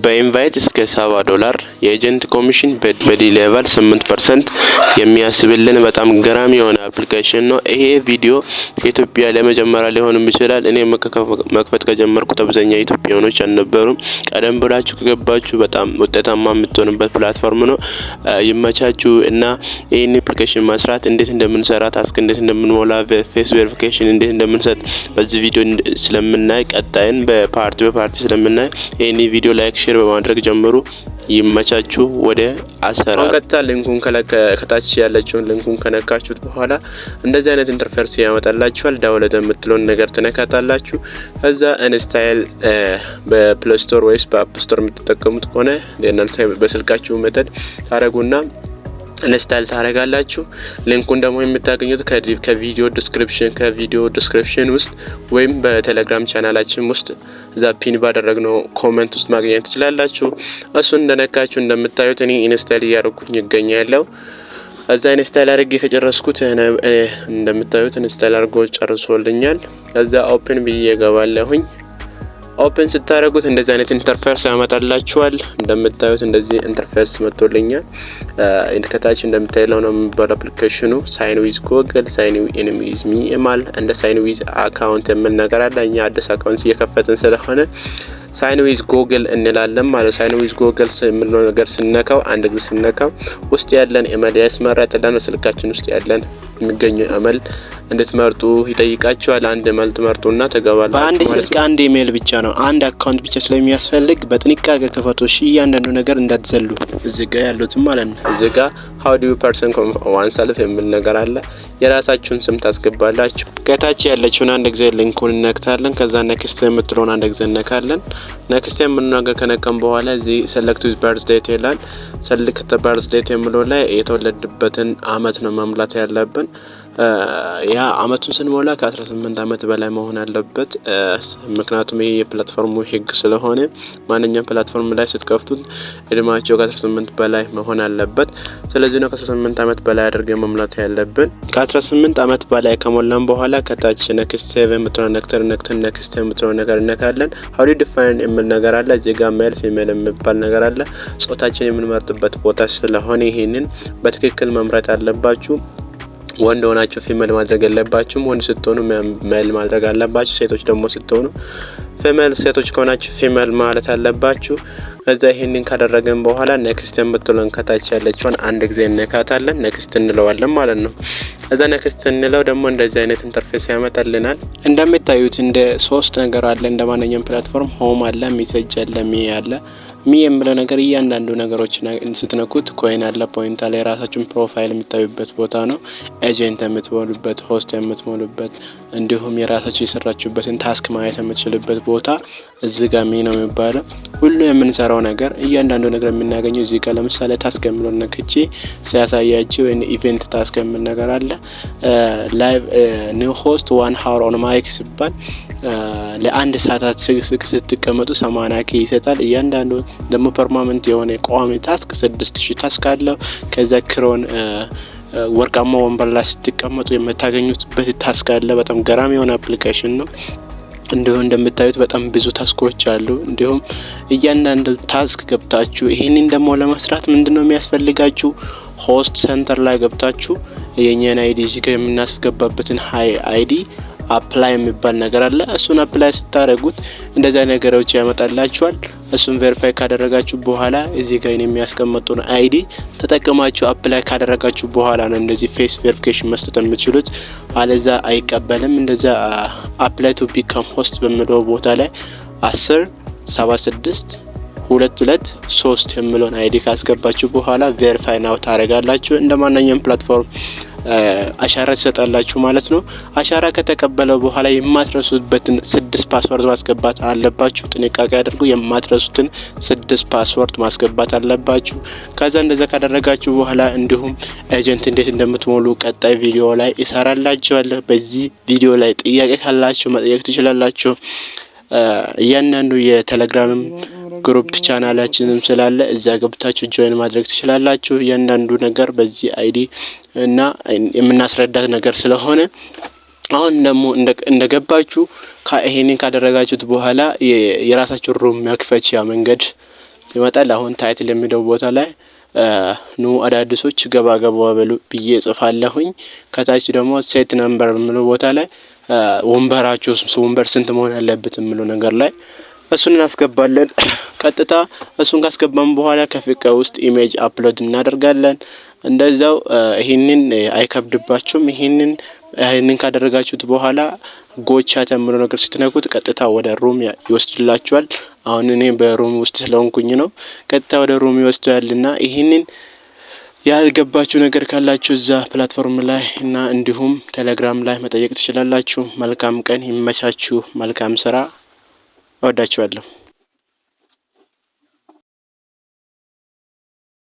በኢንቫይት እስከ $70 የኤጀንት ኮሚሽን በዲ ሌቨል 8% የሚያስብልን በጣም ገራሚ የሆነ አፕሊኬሽን ነው። ይሄ ቪዲዮ ከኢትዮጵያ ለመጀመሪያ ሊሆንም ይችላል። እኔ መክፈት ከጀመርኩት አብዛኛው ኢትዮጵያኖች አልነበሩም። ቀደም ብላችሁ ከገባችሁ በጣም ውጤታማ የምትሆኑበት ፕላትፎርም ነው። ይመቻችሁ እና ይሄን አፕሊኬሽን መስራት እንዴት እንደምንሰራ ታስክ እንዴት እንደምንሞላ ፌስ ቬሪፊኬሽን እንዴት እንደምንሰጥ በዚህ ቪዲዮ ስለምናይ ቀጣይን በፓርቲ ስለምናይ ይሄን ቪዲዮ ላይክ ሼር በማድረግ ጀምሩ። ይመቻችሁ። ወደ አሰራ ቀጥታ ሊንኩን ከታች ያለችውን ሊንኩን ከነካችሁት በኋላ እንደዚህ አይነት ኢንተርፌስ ያመጣላችኋል። ዳውንሎድ የምትለውን ነገር ትነካታላችሁ። ከዛ ኢንስታይል በፕሌይ ስቶር ወይስ በአፕ ስቶር የምትጠቀሙት ከሆነ ለእናንተ በስልካችሁ ሜተድ ታረጉና ኢንስታይል ታረጋላችሁ። ሊንኩን ደግሞ የምታገኙት ከቪዲዮ ዲስክሪፕሽን ውስጥ ወይም በቴሌግራም ቻናላችን ውስጥ እዛ ፒን ባደረግነው ኮሜንት ውስጥ ማግኘት ትችላላችሁ። እሱን እንደነካችሁ እንደምታዩት እኔ ኢንስታይል እያደረኩኝ ይገኛለሁ። እዛ ኢንስታይል አድርጌ ከጨረስኩት እንደምታዩት ኢንስታይል አድርጎ ጨርሶልኛል። ከዛ ኦፕን ብዬ እገባለሁኝ። ኦፕን ስታደርጉት እንደዚህ አይነት ኢንተርፌስ ያመጣላችኋል። እንደምታዩት እንደዚህ ኢንተርፌስ መጥቶልኛል። ከታች እንደምታዩት ነው የሚባለው አፕሊኬሽኑ ሳይን ዊዝ ጉግል፣ ሳይን ኢን ዊዝ ሚ ኢሜል እንደ ሳይን ዊዝ አካውንት የምን ነገር አለ። እኛ አዲስ አካውንት እየከፈትን ስለሆነ ሳይን ዊዝ ጉግል እንላለን ማለት። ሳይን ዊዝ ጉግል የምንለው ነገር ስነካው አንድ ጊዜ ስነካው ውስጥ ያለን ኢሜል ያስመረጥልን ስልካችን ውስጥ ያለን የሚገኘው ኢሜል እንድትመርጡ ይጠይቃችኋል። አንድ ኢሜል ትመርጡና ተገባላችሁ። በአንድ ስልክ አንድ ኢሜል ብቻ ነው አንድ አካውንት ብቻ ስለሚያስፈልግ በጥንቃቄ ክፈቱ። እያንዳንዱ ነገር እንዳትዘሉ። እዚህ ጋር ያሉት ማለት ነው። እዚህ ጋር how do you person oneself የሚል ነገር አለ። የራሳችሁን ስም ታስገባላችሁ። ከታች ያለችውን አንድ ጊዜ ሊንኩን እንነካታለን። ከዛ ኔክስት የምትለውን አንድ ጊዜ እንነካለን። ኔክስት የምንለው ነገር ከነካም በኋላ እዚህ select with birth date ይላል። select birth date የሚለው ላይ የተወለደበትን አመት ነው መሙላት ያለብን። ያ አመቱን ስንሞላ ከ18 አመት በላይ መሆን አለበት። ምክንያቱም ይሄ የፕላትፎርሙ ህግ ስለሆነ ማንኛውም ፕላትፎርም ላይ ስትከፍቱት እድሜያቸው ከ18 በላይ መሆን አለበት። ስለዚህ ነው ከ18 አመት በላይ አድርገን መሙላት ያለብን። ከ18 አመት በላይ ከሞላን በኋላ ከታች ኔክስት ሴቭ የምትለው ኔክስት የምትለው ነገር እንነካለን። how do you define የሚል ነገር አለ። እዚህ ጋር ሜል ፊሜል የሚባል ነገር አለ። ጾታችን የምንመርጥበት ቦታ ስለሆነ ይሄንን በትክክል መምረጥ አለባችሁ። ወንድ ሆናችሁ ፊሜል ማድረግ የለባችሁም። ወንድ ስትሆኑ ሜል ማድረግ አለባችሁ። ሴቶች ደግሞ ስትሆኑ ፊሜል፣ ሴቶች ከሆናችሁ ፊሜል ማለት አለባችሁ። ከዛ ይሄንን ካደረገን በኋላ ኔክስት የምትለውን ከታች ያለችውን አንድ ጊዜ እንነካታለን። ኔክስት እንለዋለን ማለት ነው። ከዛ ኔክስት እንለው ደግሞ እንደዚህ አይነት ኢንተርፌስ ያመጣልናል። እንደምታዩት እንደ 3 ነገር አለ። እንደማንኛውም ፕላትፎርም ሆም አለ፣ ሜሴጅ አለ፣ ሚ አለ። ሚ የሚለው ነገር እያንዳንዱ ነገሮች ስትነኩት ኮይን አለ፣ ፖይንት አለ። የራሳችሁን ፕሮፋይል የሚታዩበት ቦታ ነው። ኤጀንት የምትሞሉበት፣ ሆስት የምትሞሉበት እንዲሁም የራሳችሁ የሰራችሁበትን ታስክ ማየት የምትችሉበት ቦታ እዚህ ጋር ሚ ነው የሚባለው። ሁሉ የምንሰራው ነገር እያንዳንዱ ነገር የምናገኘው እዚህ ጋር ለምሳሌ ታስክ የሚለው ነክቼ ሲያሳያችሁ ኢቨንት ታስክ የሚል ነገር አለ። ላይቭ ኒው ሆስት 1 hour on mic ሲባል ለአንድ ሰዓታት ስትቀመጡ 80k ይሰጣል። እያንዳንዱ ደግሞ ፐርማነንት የሆነ ቋሚ ታስክ 6000 ታስክ አለው። ከዛ ክሮን ወርቃማ ወንበር ላይ ስትቀመጡ የምታገኙት ታስክ አለ። በጣም ገራሚ የሆነ አፕሊኬሽን ነው። እንዲሁም እንደምታዩት በጣም ብዙ ታስኮች አሉ። እንዲሁም እያንዳንዱ ታስክ ገብታችሁ ይሄንን ደግሞ ለመስራት ምንድነው የሚያስፈልጋችሁ? ሆስት ሴንተር ላይ ገብታችሁ የኛን አይዲ እዚህ ጋር የምናስገባበትን አይዲ አፕላይ የሚባል ነገር አለ። እሱን አፕላይ ስታደርጉት እንደዛ ነገሮች ያመጣላችኋል። እሱን ቬሪፋይ ካደረጋችሁ በኋላ እዚህ ጋር የሚያስቀምጡን አይዲ ተጠቅማችሁ አፕላይ ካደረጋችሁ በኋላ ነው እንደዚህ ፌስ ቬሪፊኬሽን መስጠት የምትችሉት። አለዛ አይቀበልም። እንደዛ አፕላይ ቱ ቢካም ሆስት በሚለው ቦታ ላይ 10762223 የሚለውን አይዲ ካስገባችሁ በኋላ ቬሪፋይ ናው ታረጋላችሁ። እንደማንኛውም ፕላትፎርም አሻራ ትሰጣላችሁ ማለት ነው። አሻራ ከተቀበለው በኋላ የማትረሱበትን 6 ፓስወርድ ማስገባት አለባችሁ። ጥንቃቄ አድርጉ። የማትረሱትን 6 ፓስወርድ ማስገባት አለባችሁ። ከዛ እንደዛ ካደረጋችሁ በኋላ እንዲሁም ኤጀንት እንዴት እንደምትሞሉ ቀጣይ ቪዲዮ ላይ እሰራላችኋለሁ። በዚህ ቪዲዮ ላይ ጥያቄ ካላችሁ መጠየቅ ትችላላችሁ። እያንዳንዱ የቴሌግራም ግሩፕ ቻናላችንም ስላለ እዛ ገብታችሁ ጆይን ማድረግ ትችላላችሁ። እያንዳንዱ ነገር በዚህ አይዲ እና የምናስረዳት ነገር ስለሆነ አሁን ደግሞ እንደገባችሁ ይሄንን ካደረጋችሁት በኋላ የራሳችሁ ሩም መክፈቻ መንገድ ይመጣል። አሁን ታይትል የሚለው ቦታ ላይ ኑ አዳዲሶች ገባ በሉ ብዬ ጽፋለሁኝ። ከታች ደግሞ ሴት ነምበር የሚለው ቦታ ላይ ወንበራችሁ ወንበር ስንት መሆን አለበት የሚለው ነገር ላይ እሱን እናስገባለን። ቀጥታ እሱን ካስገባን በኋላ ከፊት ውስጥ ኢሜጅ አፕሎድ እናደርጋለን። እንደዛው ይሄንን አይከብድባችሁም። ይሄንን ካደረጋችሁት በኋላ ጎቻ ተምሮ ነገር ስትነኩት ቀጥታ ወደ ሩም ይወስድላችኋል። አሁን እኔ በሩም ውስጥ ስለሆንኩኝ ነው። ቀጥታ ወደ ሩም ይወስዳልና ይሄንን ያልገባችሁ ነገር ካላችሁ እዛ ፕላትፎርም ላይ እና እንዲሁም ቴሌግራም ላይ መጠየቅ ትችላላችሁ። መልካም ቀን ይመቻችሁ። መልካም ስራ። እወዳችኋለሁ።